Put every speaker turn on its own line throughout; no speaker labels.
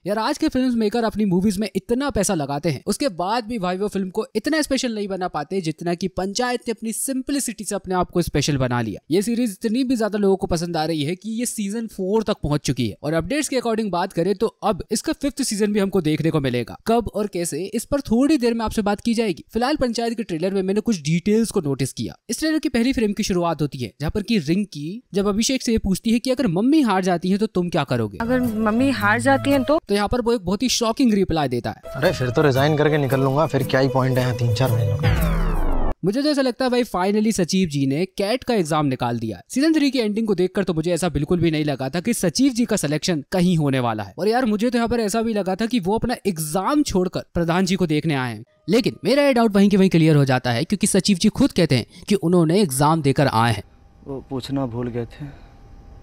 यार आज के फिल्म मेकर अपनी मूवीज में इतना पैसा लगाते हैं, उसके बाद भी भाई वो फिल्म को इतना स्पेशल नहीं बना पाते जितना कि पंचायत ने अपनी सिंपलिसिटी से अपने आप को स्पेशल बना लिया। ये सीरीज इतनी भी ज्यादा लोगों को पसंद आ रही है कि ये सीजन 4 तक पहुंच चुकी है और अपडेट्स के अकॉर्डिंग बात करें तो अब इसका 5th सीजन भी हमको देखने को मिलेगा। कब और कैसे, इस पर थोड़ी देर में आपसे बात की जाएगी। फिलहाल पंचायत के ट्रेलर में मैंने कुछ डिटेल्स को नोटिस किया। इस ट्रेलर की पहली फ्रेम की शुरुआत होती है जहाँ पर की रिंकी जब अभिषेक से ये पूछती है कि अगर मम्मी हार जाती है तो तुम क्या करोगे,
अगर मम्मी हार जाती है तो
यहाँ पर वो एक बहुत ही शॉकिंग रिप्लाई देता है,
अरे फिर तो रिजाइन करके निकल लूंगा, फिर क्या ही पॉइंट है 3-4 महीनों का।
मुझे तो ऐसा लगता है भाई फाइनली सचिव जी ने कैट का एग्जाम निकाल दिया। सीजन 3 की एंडिंग को देखकर तो मुझे ऐसा बिल्कुल भी नहीं लगा था कि सचिव जी का सिलेक्शन कहीं होने वाला है। और यार मुझे तो यहाँ पर ऐसा भी लगा था कि वो अपना एग्जाम छोड़कर प्रधान जी को देखने आए हैं। लेकिन मेरा ये डाउट वहीं के वहीं क्लियर हो जाता है क्योंकि सचिव जी खुद कहते हैं कि उन्होंने एग्जाम देकर आए हैं।
वो पूछना भूल गए थे,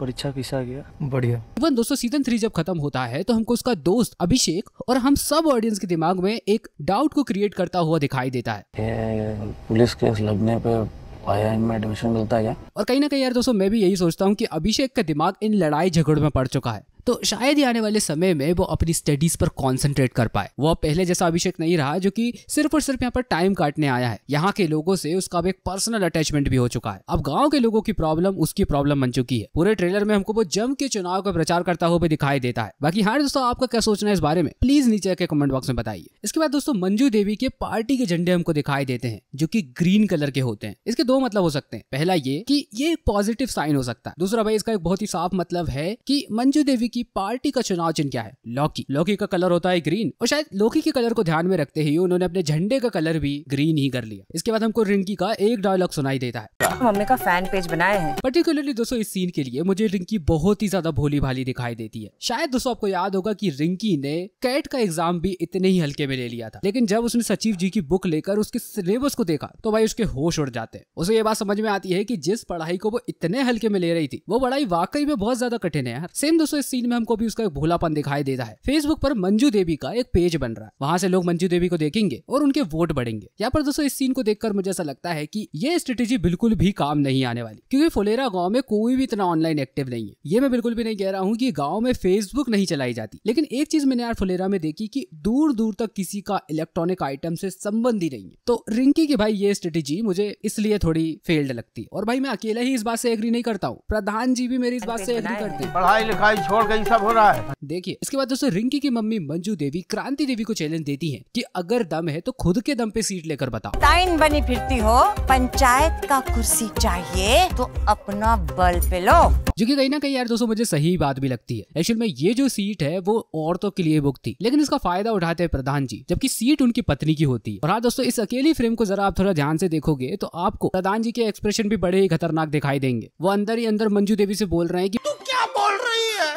परीक्षा कैसा गया?
बढ़िया।
इवन दोस्तों सीजन 3 जब खत्म होता है तो हमको उसका दोस्त अभिषेक और हम सब ऑडियंस के दिमाग में एक डाउट को क्रिएट करता हुआ दिखाई देता है।
पुलिस केस लगने पे IIM में एडमिशन मिलता है क्या?
और कहीं ना कहीं यार दोस्तों मैं भी यही सोचता हूँ कि अभिषेक का दिमाग इन लड़ाई झगड़ों में पड़ चुका है, तो शायद ही आने वाले समय में वो अपनी स्टडीज पर कंसंट्रेट कर पाए। वो अब पहले जैसा अभिषेक नहीं रहा जो कि सिर्फ और सिर्फ यहाँ पर टाइम काटने आया है। यहाँ के लोगों से उसका अब एक पर्सनल अटैचमेंट भी हो चुका है। अब गांव के लोगों की प्रॉब्लम उसकी प्रॉब्लम बन चुकी है। पूरे ट्रेलर में हमको वो जम के चुनाव का प्रचार करता हुआ भी दिखाई देता है। बाकी हाँ दोस्तों आपका क्या सोचना है इस बारे में प्लीज नीचे के कमेंट बॉक्स में बताइए। इसके बाद दोस्तों मंजू देवी के पार्टी के झंडे हमको दिखाई देते हैं जो कि ग्रीन कलर के होते हैं। इसके दो मतलब हो सकते हैं। पहला ये कि ये एक पॉजिटिव साइन हो सकता है। दूसरा भाई इसका एक बहुत ही साफ मतलब है कि मंजू देवी की पार्टी का चुनाव चिन्ह क्या है? लौकी। लौकी का कलर होता है ग्रीन और शायद लौकी के कलर को ध्यान में रखते ही उन्होंने अपने झंडे का कलर भी ग्रीन ही कर लिया। इसके बाद हमको रिंकी का एक डायलॉग सुनाई देता है,
मम्मी का फैन पेज बनाए हैं।
पर्टिकुलरली दोस्तों इस सीन के लिए मुझे रिंकी बहुत ही ज्यादा भोली भाली दिखाई देती है। शायद दोस्तों आपको याद होगा कि रिंकी ने कैट का एग्जाम भी इतने ही हल्के में ले लिया था, लेकिन जब उसने सचिव जी की बुक लेकर उसके सिलेबस को देखा तो भाई उसके होश उड़ जाते हैं। उसे ये बात समझ में आती है कि जिस पढ़ाई को वो इतने हल्के में ले रही थी वो पढ़ाई वाकई में बहुत ज्यादा कठिन है यार। सेम दोस्तों इस सीन में हमको भी उसका एक भोलापन दिखाई देता है। फेसबुक पर मंजू देवी का एक पेज बन रहा है, वहां से लोग मंजू देवी को देखेंगे और उनके वोट बढ़ेंगे। यहाँ पर दोस्तों इस सीन को देखकर मुझे ऐसा लगता है कि ये स्ट्रेटेजी बिल्कुल भी काम नहीं आने वाली, क्योंकि फुलेरा गांव में कोई भी इतना ऑनलाइन एक्टिव नहीं है। ये मैं बिल्कुल भी नहीं कह रहा हूँ कि गांव में फेसबुक नहीं चलाई जाती, लेकिन एक चीज मैंने यार फुलेरा में देखी कि दूर दूर तक किसी का इलेक्ट्रॉनिक आइटम से संबंध ही नहीं है। तो रिंकी की भाई ये स्ट्रेटेजी मुझे इसलिए थोड़ी फेल्ड लगती है। और भाई मैं अकेला ही इस बात से एग्री नहीं करता हूँ, प्रधान जी भी मेरी इस बात से एग्री करते हैं।
पढ़ाई लिखाई छोड़ के सब हो रहा है।
देखिए इसके बाद दोस्तों रिंकी की मम्मी मंजू देवी क्रांति देवी को चैलेंज देती हैं कि अगर दम है तो खुद के दम पे सीट लेकर बताओ।
टाइन बनी फिरती हो, पंचायत का कुर्सी चाहिए तो अपना बल पे लो।
जो कि कहीं ना कहीं यार दोस्तों मुझे सही बात भी लगती है। एक्चुअल में ये जो सीट है वो औरतों के लिए बुक थी, लेकिन इसका फायदा उठाते हैं प्रधान जी, जबकि सीट उनकी पत्नी की होती है। और हाँ दोस्तों इस अकेली फ्रेम को जरा आप थोड़ा ध्यान से देखोगे तो आपको प्रधान जी के एक्सप्रेशन भी बड़े ही खतरनाक दिखाई देंगे। वो अंदर ही अंदर मंजू देवी से बोल रहे हैं कि
तू क्या बोल रही है?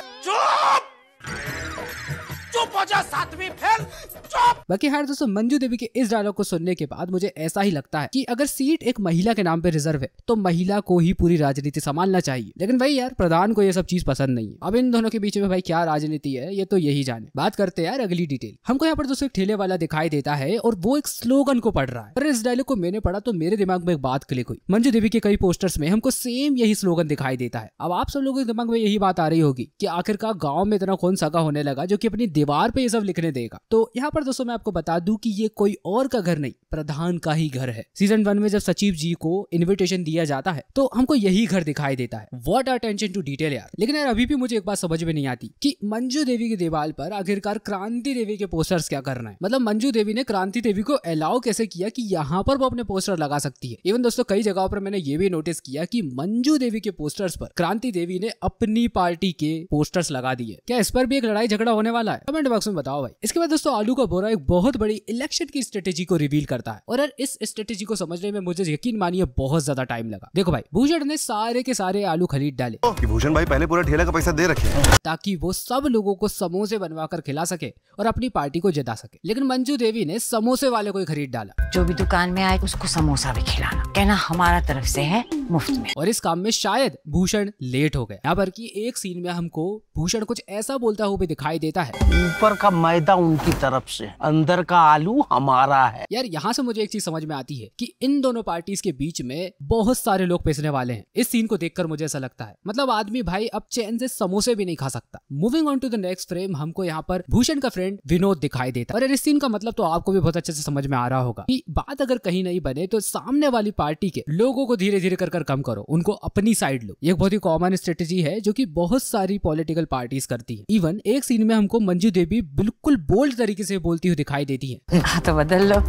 चुप हो जा, सातवीं फेल, चुप।
बाकी यार दोस्तों मंजू देवी के इस डायलॉग को सुनने के बाद मुझे ऐसा ही लगता है कि अगर सीट एक महिला के नाम पे रिजर्व है तो महिला को ही पूरी राजनीति संभालना चाहिए। लेकिन भाई यार प्रधान को ये सब चीज पसंद नहीं है। अब इन दोनों के बीच में भाई क्या राजनीति है ये तो यही जाने। बात करते हैं यार अगली डिटेल। हमको यहाँ पर दोस्तों एक ठेले वाला दिखाई देता है और वो एक स्लोगन को पढ़ रहा है। पर इस डायलॉग को मैंने पढ़ा तो मेरे दिमाग में एक बात क्लिक हुई। मंजू देवी के कई पोस्टर्स में हमको सेम यही स्लोगन दिखाई देता है। अब आप सब लोगों के दिमाग में यही बात आ रही होगी कि आखिरकार गाँव में इतना कौन सगा होने लगा जो की अपनी दीवार पे ये सब लिखने देगा। तो यहाँ पर दोस्तों मैं आपको बता दूं कि ये कोई और का घर नहीं, प्रधान का ही घर है। सीजन 1 में जब सचिव जी को इनविटेशन दिया जाता है तो हमको यही घर दिखाई देता है। व्हाट अटेंशन टू डिटेल यार। लेकिन यार अभी भी मुझे एक बात समझ में नहीं आती कि मंजू देवी की दीवार पर आखिरकार क्रांति देवी के पोस्टर्स क्या करना है। मतलब मंजू देवी ने क्रांति देवी को अलाउ कैसे किया कि यहाँ पर वो अपने पोस्टर लगा सकती है। इवन दोस्तों कई जगहों पर मैंने ये भी नोटिस किया कि मंजू देवी के पोस्टर्स पर क्रांति देवी ने अपनी पार्टी के पोस्टर्स लगा दिए। क्या इस पर भी एक लड़ाई झगड़ा होने वाला है? कमेंट बॉक्स में बताओ भाई। इसके बाद दोस्तों आलू का बोरा एक बहुत बड़ी इलेक्शन की स्ट्रेटेजी को रिवील करता है और यार इस स्ट्रेटेजी को समझने में मुझे यकीन मानिए बहुत ज्यादा टाइम लगा। देखो भाई भूषण ने सारे के सारे आलू खरीद डाले
कि भूषण भाई पहले पूरा ठेला का पैसा दे रखे
ताकि वो सब लोगों को समोसे बनवा कर खिला सके और अपनी पार्टी को जिता सके। लेकिन मंजू देवी ने समोसे वाले को ही खरीद डाला।
जो भी दुकान में आए उसको समोसा भी खिलाना, कहना हमारा तरफ से है मुफ्त में।
और इस काम में शायद भूषण लेट हो गए। यहाँ पर की एक सीन में हमको भूषण कुछ ऐसा बोलता हुआ भी दिखाई देता है,
ऊपर का मैदा उनकी तरफ से, अंदर का आलू हमारा है।
यार यहाँ से मुझे एक चीज समझ में आती है कि इन दोनों पार्टीज के बीच में बहुत सारे लोग पिसने वाले हैं। इस सीन को देखकर मुझे ऐसा लगता है, मतलब आदमी भाई अब चैन से समोसे भी नहीं खा सकता। Moving on to the next frame, हमको यहाँ पर भूषण का फ्रेंड विनोद दिखाई देता है। और इस सीन का मतलब तो आपको भी बहुत अच्छे से समझ में आ रहा होगा कि बात अगर कहीं नहीं बने तो सामने वाली पार्टी के लोगों को धीरे धीरे कर कम करो, उनको अपनी साइड लो। ये बहुत ही कॉमन स्ट्रेटेजी है जो कि बहुत सारी पॉलिटिकल पार्टीज करती है। इवन एक सीन में हमको मंजू देवी बिल्कुल बोल्ड तरीके से बोलती हुई दिखाई देती है,
तो बदल लो।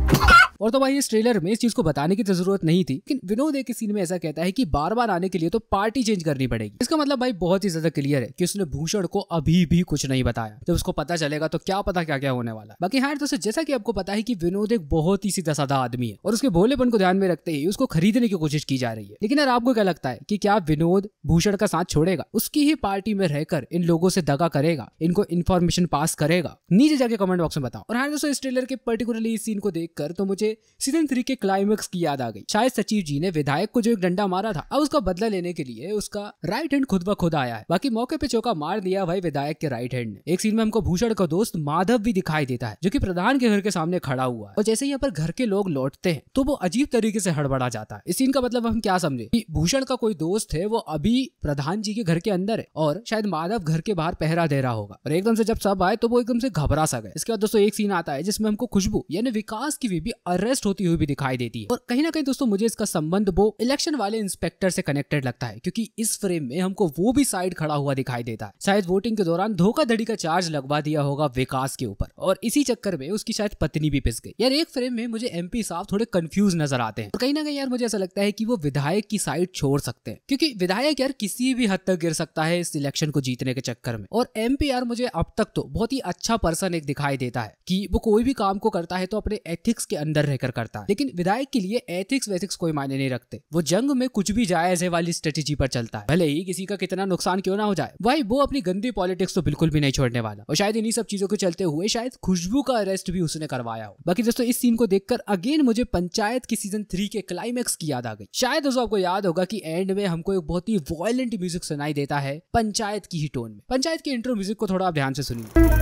और तो भाई इस ट्रेलर में इस चीज को बताने की तो जरूरत नहीं थी, लेकिन विनोद एक सीन में ऐसा कहता है कि बार बार आने के लिए तो पार्टी चेंज करनी पड़ेगी। इसका मतलब भाई बहुत ही ज्यादा क्लियर है कि उसने भूषण को अभी भी कुछ नहीं बताया। जब उसको पता चलेगा तो क्या पता क्या क्या होने वाला है। बाकी हाँ दोस्तों, जैसा कि आपको पता है कि विनोद एक बहुत ही सीधा साधा आदमी है और उसके भोलेपन को ध्यान में रखते ही उसको खरीदने की कोशिश की जा रही है। लेकिन यार आपको क्या लगता है कि क्या विनोद भूषण का साथ छोड़ेगा, उसकी ही पार्टी में रहकर इन लोगों से दगा करेगा, इनको इन्फॉर्मेशन पास करेगा? नीचे जाके कमेंट बॉक्स में बताओ। और हाँ दोस्तों, इस ट्रेलर के पर्टिकुलरली इस सीन को देखकर तो मुझे सीजन 3 के क्लाइमेक्स की याद आ गई। शायद सचिव जी ने विधायक को जो एक डंडा मारा था, अब उसका बदला लेने के लिए उसका राइट हैंड खुद ब खुद आया है। बाकी मौके पे चौका मार दिया भाई विधायक के राइट हैंड ने। एक सीन में हमको भूषण का दोस्त माधव भी दिखाई देता है जो कि प्रधान के घर के सामने खड़ा हुआ है। और जैसे यहाँ पर घर के लोग लौटते हैं तो वो अजीब तरीके से हड़बड़ा जाता है। इस सीन का मतलब हम क्या समझे कि भूषण का कोई दोस्त है, वो अभी प्रधान जी के घर के अंदर है और शायद माधव घर के बाहर पहरा दे रहा होगा। और एकदम से जब सब आए तो वो एकदम से घबरा सा गए। इसके बाद दोस्तों एक सीन आता है जिसमें हमको खुशबू यानी विकास की बीबी अरेस्ट होती हुई भी दिखाई देती है। और कहीं ना कहीं दोस्तों मुझे इसका संबंध वो इलेक्शन वाले इंस्पेक्टर से कनेक्टेड लगता है, क्योंकि इस फ्रेम में हमको वो भी साइड खड़ा हुआ दिखाई देता है। शायद वोटिंग के दौरान धोखाधड़ी का चार्ज लगवा दिया होगा विकास के ऊपर और इसी चक्कर में उसकी शायद पत्नी भी पिस गई। यार एक फ्रेम में मुझे एमपी साहब थोड़े कंफ्यूज नजर आते हैं और कहीं ना कहीं यार मुझे ऐसा लगता है कि वो विधायक की साइड छोड़ सकते हैं, क्योंकि विधायक यार किसी भी हद तक गिर सकता है इस इलेक्शन को जीतने के चक्कर में। और एमपी यार मुझे अब तक तो बहुत ही अच्छा पर्सन एक दिखाई देता है कि वो कोई भी काम को करता है तो अपने एथिक्स के अंदर रहकर करता है। लेकिन विधायक के लिए एथिक्स वेथिक्स कोई मायने नहीं रखते। वो जंग में कुछ भी जायज है वाली स्ट्रेटेजी पर चलता है, भले ही किसी का कितना नुकसान क्यों ना हो जाए। भाई वो अपनी गंदी पॉलिटिक्स तो बिल्कुल भी नहीं छोड़ने वाला। और शायद इन्हीं सब चीजों के चलते हुए शायद खुशबू का अरेस्ट भी उसने करवाया हो। बाकी दोस्तों इस सीन को देखकर अगेन मुझे पंचायत की सीजन 3 के क्लाइमेक्स की याद आ गई। शायद दोस्तों आपको याद होगा कि एंड में हमको एक बहुत ही वॉयलेंट म्यूजिक सुनाई देता है पंचायत की ही टोन में। पंचायत के इंट्रो म्यूजिक को थोड़ा आप ध्यान से सुनिए।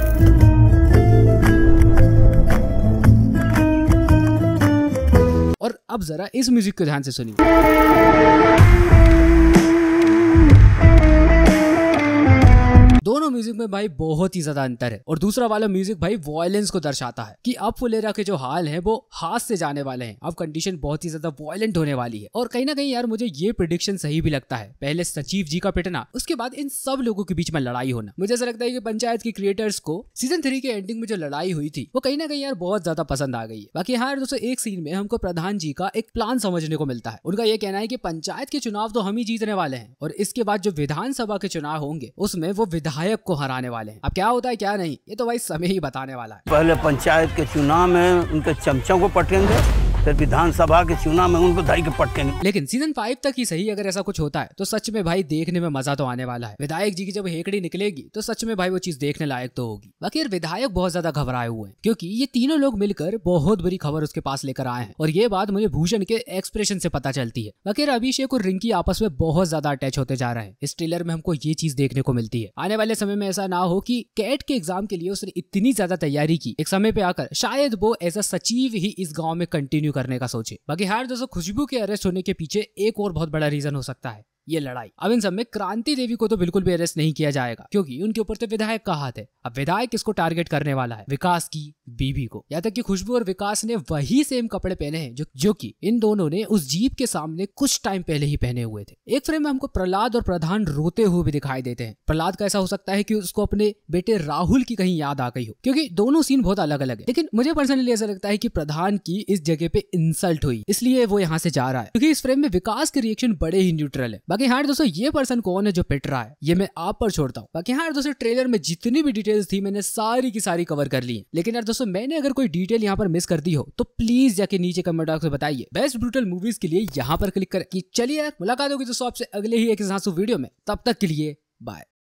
और अब जरा इस म्यूजिक को ध्यान से सुनिए। दोनों म्यूजिक में भाई बहुत ही ज्यादा अंतर है। और दूसरा वाला म्यूजिक भाई वॉयलेंस को दर्शाता है कि अब फुलेरा के जो हाल है वो हाथ से जाने वाले हैं, अब कंडीशन बहुत ही ज्यादा वॉयलेंट होने वाली है। और कहीं ना कहीं यार मुझे ये प्रेडिक्शन सही भी लगता है। पहले सचिव जी का पिटना, उसके बाद इन सब लोगों के बीच में लड़ाई होना। मुझे ऐसा लगता है कि पंचायत के क्रिएटर्स को सीजन 3 के एंडिंग में जो लड़ाई हुई थी वो कहीं ना कहीं यार बहुत ज्यादा पसंद आ गई है। बाकी हाँ दोस्तों एक सीन में हमको प्रधान जी का एक प्लान समझने को मिलता है। उनका ये कहना है कि पंचायत के चुनाव तो हम ही जीतने वाले हैं और इसके बाद जो विधानसभा के चुनाव होंगे उसमें वो विधायक को हराने वाले हैं। अब क्या होता है क्या नहीं ये तो भाई समय ही बताने वाला है।
पहले पंचायत के चुनाव में उनके चमचों को पटेंगे, फिर विधानसभा के चुनाव में उनको धाई के पटकेंगे।
लेकिन सीजन 5 तक ही सही अगर ऐसा कुछ होता है तो सच में भाई देखने में मजा तो आने वाला है। विधायक जी की जब हेकड़ी निकलेगी तो सच में भाई वो चीज देखने लायक तो होगी। बाकी यार विधायक बहुत ज्यादा घबराए हुए हैं क्योंकि ये तीनों लोग मिलकर बहुत बड़ी खबर उसके पास लेकर आए हैं और ये बात मुझे भूषण के एक्सप्रेशन से पता चलती है। बाकी यार अभिषेक और रिंकी आपस में बहुत ज्यादा अटैच होते जा रहे हैं। इस ट्रेलर में हमको ये चीज देखने को मिलती है। आने वाले समय में ऐसा ना हो कि कैट के एग्जाम के लिए उसने इतनी ज्यादा तैयारी की, एक समय पे आकर शायद वो एज अ सचिव ही इस गाँव में कंटिन्यू करने का सोचे। बाकी हार दोस्तों खुशबू के अरेस्ट होने के पीछे एक और बहुत बड़ा रीजन हो सकता है ये लड़ाई। अब इन सब में क्रांति देवी को तो बिल्कुल भी अरेस्ट नहीं किया जाएगा क्योंकि उनके ऊपर तो विधायक का हाथ है। अब विधायक किसको टारगेट करने वाला है? विकास की बीबी को। यहाँ तक कि खुशबू और विकास ने वही सेम कपड़े पहने हैं जो कि इन दोनों ने उस जीप के सामने कुछ टाइम पहले ही पहने हुए थे। एक फ्रेम में हमको प्रहलाद और प्रधान रोते हुए भी दिखाई देते हैं। प्रहलाद का ऐसा हो सकता है कि उसको अपने बेटे राहुल की कहीं याद आ गई हो क्योंकि दोनों सीन बहुत अलग अलग है। लेकिन मुझे पर्सनली ऐसा लगता है कि प्रधान की इस जगह पे इंसल्ट हुई इसलिए वो यहाँ से जा रहा है क्योंकि इस फ्रेम में विकास के रिएक्शन बड़े ही न्यूट्रल है। बाकी हाँ दोस्तों ये पर्सन कौन है जो पिट रहा है ये मैं आप पर छोड़ता हूँ। बाकी हाँ दोस्तों ट्रेलर में जितनी भी डिटेल्स थी मैंने सारी की सारी कवर कर ली है। लेकिन यार दोस्तों मैंने अगर कोई डिटेल यहाँ पर मिस कर दी हो तो प्लीज जाके नीचे कमेंट बॉक्स में बताइए। बेस्ट ब्रूटल मूवीज के लिए यहाँ पर क्लिक कर। चलिए यार मुलाकात होगी दोस्तों आपसे अगले ही एक वीडियो में। तब तक के लिए बाय।